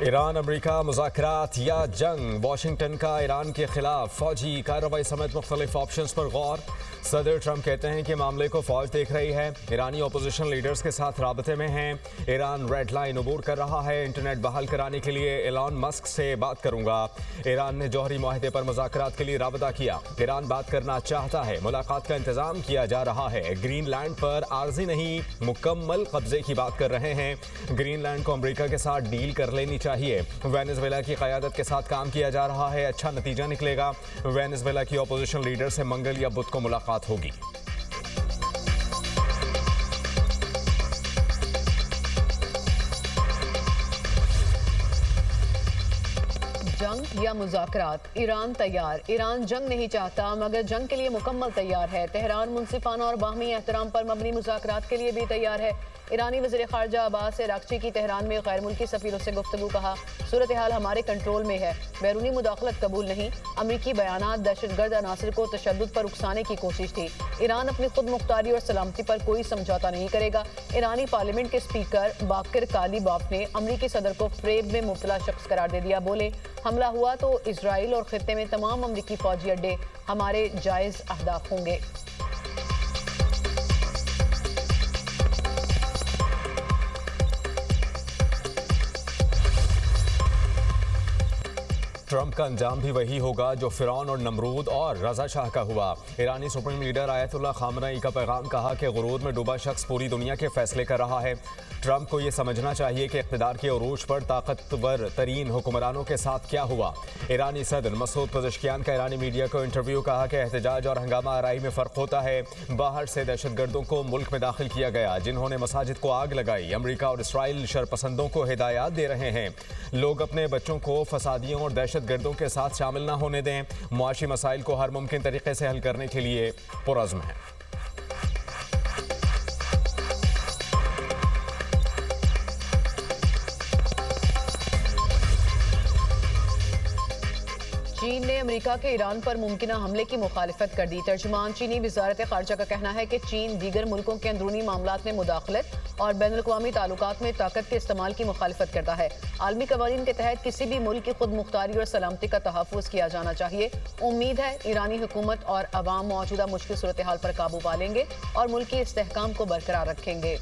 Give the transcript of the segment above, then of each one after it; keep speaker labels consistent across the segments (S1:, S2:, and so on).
S1: Iran America मुज़ाकरात या जंग, Washington का ईरान के खिलाफ फौजी कार्रवाई समेत मुख्तलिफ ऑप्शंस पर गौर। सदर ट्रंप कहते हैं कि मामले को फौज देख रही है, ईरानी अपोजिशन लीडर्स के साथ राबते में हैं। ईरान रेड लाइन अबूर कर रहा है, इंटरनेट बहाल कराने के लिए एलन मस्क से बात करूंगा। ईरान ने जौहरी माहदे पर मुज़ाकरात के लिए राबता किया, ईरान बात करना चाहता है, मुलाकात का इंतजाम किया जा रहा है। ग्रीनलैंड पर आर्जी नहीं मुकम्मल कब्जे की बात कर रहे हैं। ग्रीनलैंड को अमेरिका के साथ डील कर लेनी चाहिए। वेनेजुएला की क़यादत के साथ काम किया जा रहा है, अच्छा नतीजा निकलेगा। वेनेजुएला की अपोजिशन लीडर से मंगल या बुध को मुलाकात होगी।
S2: जंग या मुज़ाकरात, ईरान तैयार। ईरान जंग नहीं चाहता मगर जंग के लिए मुकम्मल तैयार है। तेहरान मुनसिफाना और बाहमी एहतराम पर मबनी मुज़ाकरात के लिए भी तैयार है। ईरानी वज़ीर ख़ारजा अब्बास अराग़ची की तेहरान में गैर मुल्की सफ़ीरों से गुफ्तगू, कहा सूरत हाल हमारे कंट्रोल में है, बैरूनी मुदाखलत कबूल नहीं। अमरीकी बयानात दहशतगर्द अनासर को तशद्दुद पर उकसाने की कोशिश थी। ईरान अपनी खुद मुख्तारी और सलामती पर कोई समझौता नहीं करेगा। ईरानी पार्लियामेंट के स्पीकर बाकिर कालीबाफ ने अमरीकी सदर को फ्रेब में मुब्तला शख्स करार दे दिया। बोले हमला हुआ तो इसराइल और खित्ते में तमाम अमरीकी फौजी अड्डे हमारे जायज़ अहदाफ होंगे।
S1: ट्रंप का अंजाम भी वही होगा जो फिरौन और नमरूद और रजा शाह का हुआ। ईरानी सुप्रीम लीडर आयतुल्लाह खामनेई का पैगाम, कहा कि गुरूर में डूबा शख्स पूरी दुनिया के फैसले कर रहा है। ट्रंप को ये समझना चाहिए कि इक़्तिदार के उरूज पर ताकतवर तरीन हुक्मरानों के साथ क्या हुआ। ईरानी सदर मसूद पज़ेश्कियान का ईरानी मीडिया को इंटरव्यू, कहा कि एहतजाज और हंगामा आराई में फ़र्क होता है। बाहर से दहशतगर्दों को मुल्क में दाखिल किया गया, जिन्होंने मसाजिद को आग लगाई। अमरीका और इसराइल शरपसंदों को हिदायत दे रहे हैं, लोग अपने बच्चों को फसादियों और दहशतगर्दों के साथ शामिल न होने दें। मुआशी मसाइल को हर मुमकिन तरीके से हल करने के लिए पुरज़्म है।
S2: चीन ने अमेरिका के ईरान पर मुमकिना हमले की मुखालिफत कर दी। तर्जुमान चीनी वज़ारत ख़ारजा का कहना है कि चीन दीगर मुल्कों के अंदरूनी मामलात में मुदाखलत और बैनुल-अक़वामी ताल्लुकात में ताकत के इस्तेमाल की मुखालिफत करता है। आलमी कवानीन के तहत किसी भी मुल्क की खुद मुख्तारी और सलामती का तहफ़्फ़ुज़ किया जाना चाहिए। उम्मीद है ईरानी हुकूमत और अवाम मौजूदा मुश्किल सूरत हाल पर काबू पा लेंगे और मुल्की इस्तेहकाम को बरकरार रखेंगे।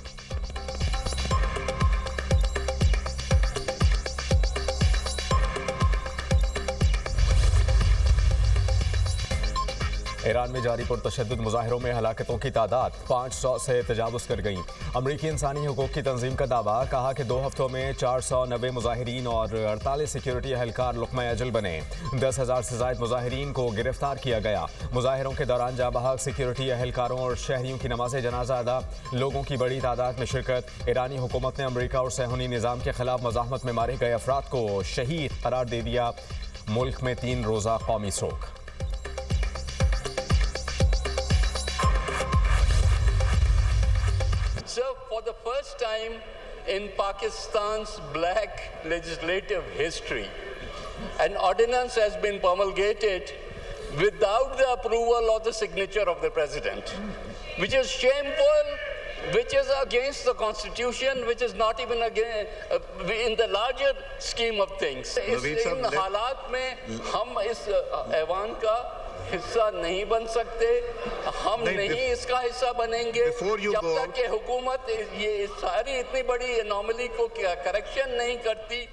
S1: ईरान में जारी पुरतशद्दुद मुजाहिरों में हलाकतों की तादाद 500 से तजावुज़ कर गई। अमरीकी इंसानी हुकूक की तंजीम का दावा, कहा कि 2 हफ्तों में 490 मुजाहिरीन और 48 सिक्योरिटी अहलकार लुक़्मा अजल बने। 10,000 से ज़ायद मुजाहिरीन को गिरफ्तार किया गया। मुजाहिरों के दौरान जाबहक सिक्योरिटी अहलकारों और शहरियों की नमाज़ जनाजा अदा, लोगों की बड़ी तादाद में शिरकत। ईरानी हुकूमत ने अमरीका और सहूनी निज़ाम के खिलाफ मज़ाहमत में मारे गए अफराद को शहीद करार दे दिया। मुल्क में 3 रोज़ा कौमी सोग।
S3: So, for the first time in Pakistan's black legislative history, an ordinance has been promulgated without the approval or the signature of the president, which is shameful, which is against the constitution, which is not even in the larger scheme of things. इन हालात में हम इस ऐवान का हिस्सा नहीं बन सकते, हम नहीं इसका हिस्सा बनेंगे जब तक कि हुकूमत ये सारी इतनी बड़ी एनोमली को करेक्शन नहीं करती।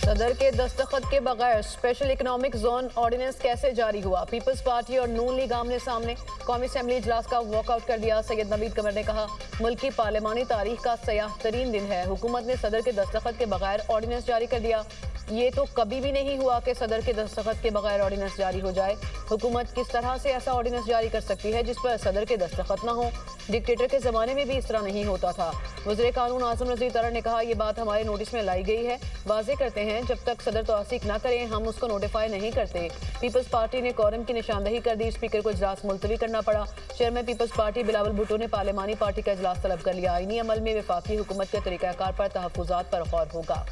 S2: सदर के दस्तखत के बगैर स्पेशल इकोनॉमिक जोन ऑर्डिनेंस कैसे जारी हुआ? पीपल्स पार्टी और नून लीग आमने सामने। कौमी असेंबली इजलास का वॉकआउट कर दिया। सैयद नवीद कमर ने कहा मुल्क की पार्लियामानी तारीख का सयाह तरीन दिन है, हुकूमत ने सदर के दस्तखत के बगैर ऑर्डिनेंस जारी कर दिया। ये तो कभी भी नहीं हुआ कि सदर के दस्तखत के बगैर ऑर्डिनेंस जारी हो जाए। हुकूमत किस तरह से ऐसा ऑर्डिनेंस जारी कर सकती है जिस पर सदर के दस्तखत न हो? डिक्टेटर के ज़माने में भी इस तरह नहीं होता था। वज़ीर कानून आज़म नज़ीर तरर ने कहा ये बात हमारे नोटिस में लाई गई है, वाज़ेह करते हैं जब तक सदर तौसीक न करें हम उसको नोटिफाई नहीं करते। पीपल्स पार्टी ने कोरम की निशानदही कर दी, स्पीकर को इजलास मुलतवी करना पड़ा। चेयरमैन पीपल्स पार्टी बिलावल भुट्टो ने पार्लियामानी पार्टी का इजलास तलब कर लिया। आईनी अमल में वफाकी हुकूमत के तरीक़ाकार पर तहफ़्फ़ुज़ात पर गौर होगा।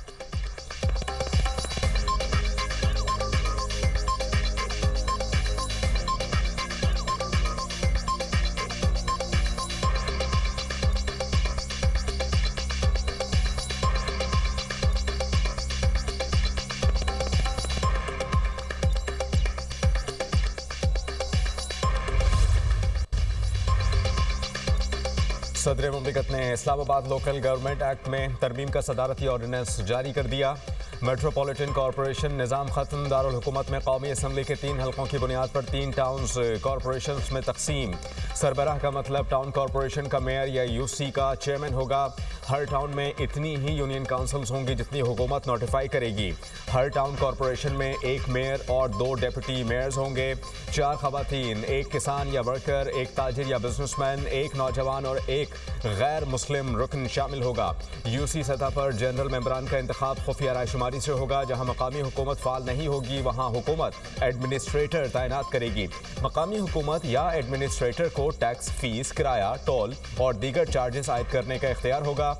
S1: सदर मुमलिकत ने इस्लामाबाद लोकल गवर्नमेंट एक्ट में तरमीम का सदारती ऑर्डिनेंस जारी कर दिया। मेट्रोपॉलिटन कॉरपोरेशन निज़ाम ख़त्म, दारुल हुकूमत में कौमी असम्बली के 3 हलकों की बुनियाद पर 3 टाउन्स कॉरपोरेशन में तकसीम। सरबराह का मतलब टाउन कॉरपोरेशन का मेयर या यूसी का चेयरमैन होगा। हर टाउन में इतनी ही यूनियन काउंसिल्स होंगी जितनी हुकूमत नोटिफाई करेगी। हर टाउन कॉरपोरेशन में 1 मेयर और 2 डेप्यूटी मेयर्स होंगे। 4 खवातीन, 1 किसान या वर्कर, 1 ताजिर या बिजनेसमैन, 1 नौजवान और 1 गैर मुस्लिम रुकन शामिल होगा। यूसी सतह पर जनरल मेंबरान का इंतखाब खुफिया रायशुमारी से होगा। जहां मकामी हुकूमत फाल नहीं होगी वहां हुकूमत एडमिनिस्ट्रेटर तैनात करेगी। मकामी हुकूमत या एडमिनिस्ट्रेटर को टैक्स, फीस, किराया, टोल और दीगर चार्जेस आयद करने का इख्तियार होगा।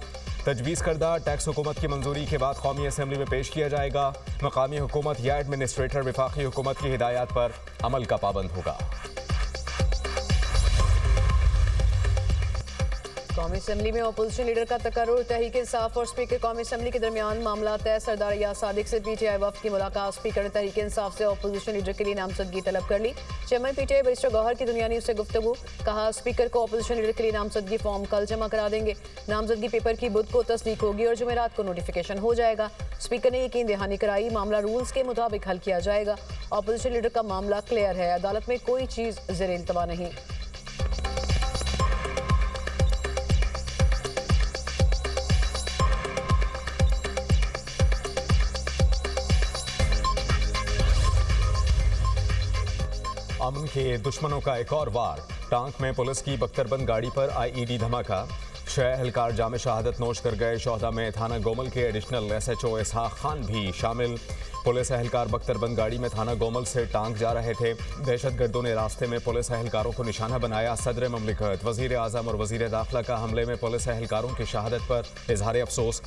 S1: तजवीज़ करदा टैक्स हुकूमत की मंजूरी के बाद कौमी असम्बली में पेश किया जाएगा। मकामी हुकूमत या एडमिनिस्ट्रेटर वफाकी हुकूमत की हिदायत पर अमल का पाबंद होगा।
S2: कौमी असम्बली में अपोजिशन लीडर का तकर्रुर, तहरीक इंसाफ और स्पीकर कौमी असम्बली के दरमियान मामला तय। सरदार रियाज सादिक से पीटीआई वफ्द की मुलाकात। स्पीकर ने तहरीक इंसाफ से अपोजिशन लीडर के लिए नामजदगी तलब कर ली। चेयरमैन पीटीआई बैरिस्टर गौहर की दुनियानी उससे गुफ्तगू। कहा स्पीकर को अपोजिशन लीडर के लिए नामजदगी फॉर्म कल जमा करा देंगे। नामजदगी पेपर की बुध को तस्दीक होगी और जुमेरात को नोटिफिकेशन हो जाएगा। स्पीकर ने यकीन दहानी कराई मामला रूल्स के मुताबिक हल किया जाएगा। अपोजिशन लीडर का मामला क्लियर है, अदालत में कोई चीज़ ज़ेर इल्तवा नहीं।
S1: अमन के दुश्मनों का एक और वार। टांक में पुलिस की बख्तरबंद गाड़ी पर आईईडी धमाका। 6 एहलकार जाम शहादत नोश कर गए। शोहदा में थाना गोमल के एडिशनल SHO इसहाक खान भी शामिल। पुलिस एहलकार बख्तरबंद गाड़ी में थाना गोमल से टांक जा रहे थे। दहशतगर्दों ने रास्ते में पुलिस एहलकारों को निशाना बनाया। सदर मुमलिकत, वजीर आज़म और वजीर दाखिला का हमले में पुलिस एहलकारों की शहादत पर इजहार अफसोस।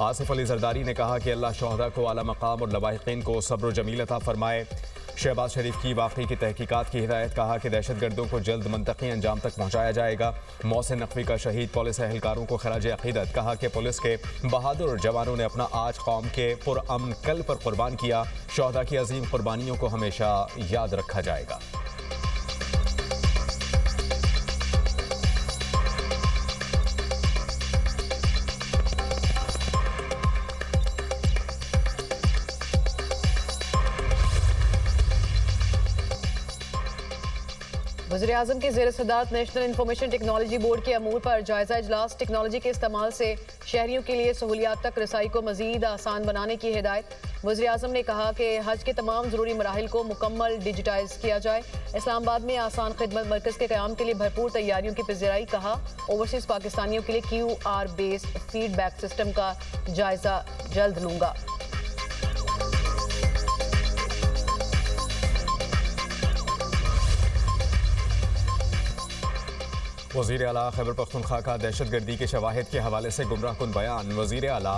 S1: आसिफ अली जरदारी ने कहा कि अल्लाह शोहदा को आला मकाम और लवाहिकीन को सब्र व जमील अता फरमाए। शहबाज शरीफ की वाकई की तहकीकात की हिदायत। कहा कि दहशतगर्दों को जल्द मंतकी अंजाम तक पहुँचाया जाएगा। मोहसिन नकवी का शहीद पुलिस एहलकारों को खराज अकीदत। कहा कि पुलिस के बहादुर जवानों ने अपना आज कौम के पुरअमन कल पर कुर्बान किया। शोहदा की अजीम कुर्बानियों को हमेशा याद रखा जाएगा।
S2: वज़ीर आज़म के ज़ेर सदारत नेशनल इंफॉर्मेशन टेक्नोलॉजी बोर्ड के अमूर पर जायजा इजलास। टेक्नोलॉजी के इस्तेमाल से शहरियों के लिए सहूलियात तक रसाई को मज़ीद आसान बनाने की हिदायत। वज़ीर आज़म ने कहा कि हज के तमाम ज़रूरी मराहिल को मुकम्मल डिजिटाइज किया जाए। इस्लामाबाद में आसान खिदमत मरकज़ के क़याम के लिए भरपूर तैयारियों की पज़ीराई। कहा ओवरसीज़ पाकिस्तानियों के लिए QR बेस्ड फीडबैक सिस्टम का जायजा जल्द लूँगा।
S1: वज़ीर आला खैबर पख्तूनख्वा का दहशतगर्दी के शवाहिद के हवाले से गुमराह कुन बयान। वज़ीर आला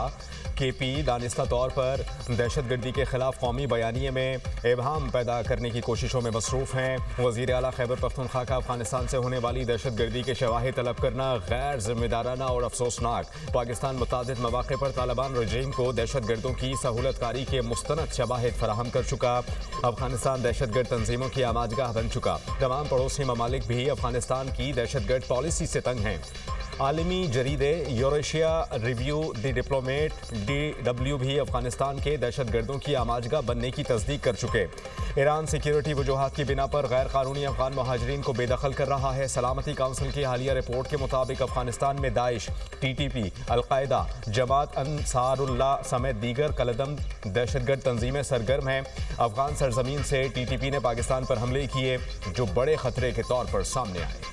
S1: KP दानिस्ता तौर पर दहशतगर्दी के खिलाफ कौमी बयानिए में इबहम पैदा करने की कोशिशों में मसरूफ़ हैं। वज़ीर आला खैबर पख्तूनख्वा का अफगानिस्तान से होने वाली दहशतगर्दी के शवाहिद तलब करना गैर जिम्मेदाराना और अफसोसनाक। पाकिस्तान मुतादिद मौक़े पर तालिबान रजीम को दहशतगर्दों की सहूलतकारी के मुस्तनद शवाहिद फराहम कर चुका। अफगानिस्तान दहशतगर्द तंजीमों की आमाजगाह बन चुका। तमाम पड़ोसी ममालिक भी अफगानिस्तान की दहशतगर्द पॉलिसी से तंग हैं। आलमी जरीदे Eurasia review the diplomat DW भी अफगानिस्तान के दहशतगर्दों की आमाजगाह बनने की तस्दीक कर चुके। ईरान सिक्योरिटी वजूहात की बिना पर गैर कानूनी अफगान महाजरीन को बेदखल कर रहा है। सलामती काउंसिल की हालिया रिपोर्ट के मुताबिक अफगानिस्तान में दाइश, TTP, अलकायदा, जमात अंसारुल्लाह समेत दीगर कलदम दहशतगर्द तंजीमें सरगर्म हैं। अफगान सरजमीन से TTP ने पाकिस्तान पर हमले किए जो बड़े खतरे के तौर पर सामने आए।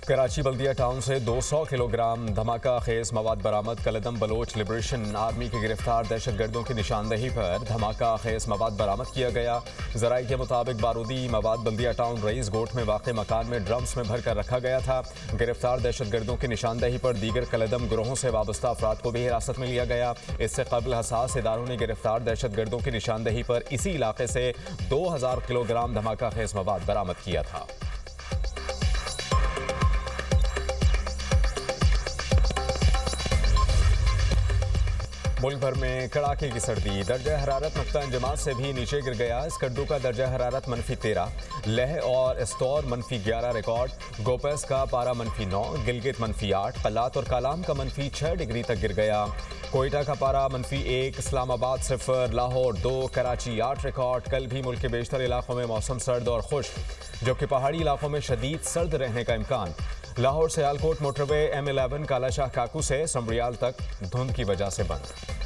S1: कराची बल्दिया टाउन से 200 किलोग्राम धमाका खेज मवाद बरामद। कलदम बलोच लिबरेशन आर्मी के गिरफ्तार दहशतगर्दों की निशानदही पर धमाका खेज मवाद बरामद किया गया। जराये के मुताबिक बारूदी मवाद बल्दिया टाउन रईस गोट में वाक़ मकान में ड्रम्स में भर कर रखा गया था। गिरफ्तार दहशतगर्दों की निशानदही पर दीगर कलदम गिरोहों से वाबस्ता अफराद को भी हिरासत में लिया गया। इससे कबल हसास इदारों ने गिरफ्तार दहशतगर्दों की निशानदही पर इसी इलाके से 2000 किलोग्राम धमाका खेज मवाद बरामद किया था। मुल्क भर में कड़ाके की सर्दी, दर्जा हरारत नुक्ता इंजमात से भी नीचे गिर गया। स्कड्डू का दर्जा हरारत -13, लेह और इस्तौर -11 रिकॉर्ड, गोपेस का पारा -9, गिलगित -8, कलात और कालाम का -6 डिग्री तक गिर गया। कोयटा का पारा -1, इस्लामाबाद 0, लाहौर 2, कराची 8 रिकॉर्ड। कल भी मुल्क के बेशतर इलाकों में मौसम सर्द और खुश्क, जबकि पहाड़ी इलाकों में शदीद सर्द रहने का इम्कान। लाहौर सियालकोट मोटरवे M11 कालाशाह काकू से समरियाल तक धुंध की वजह से बंद।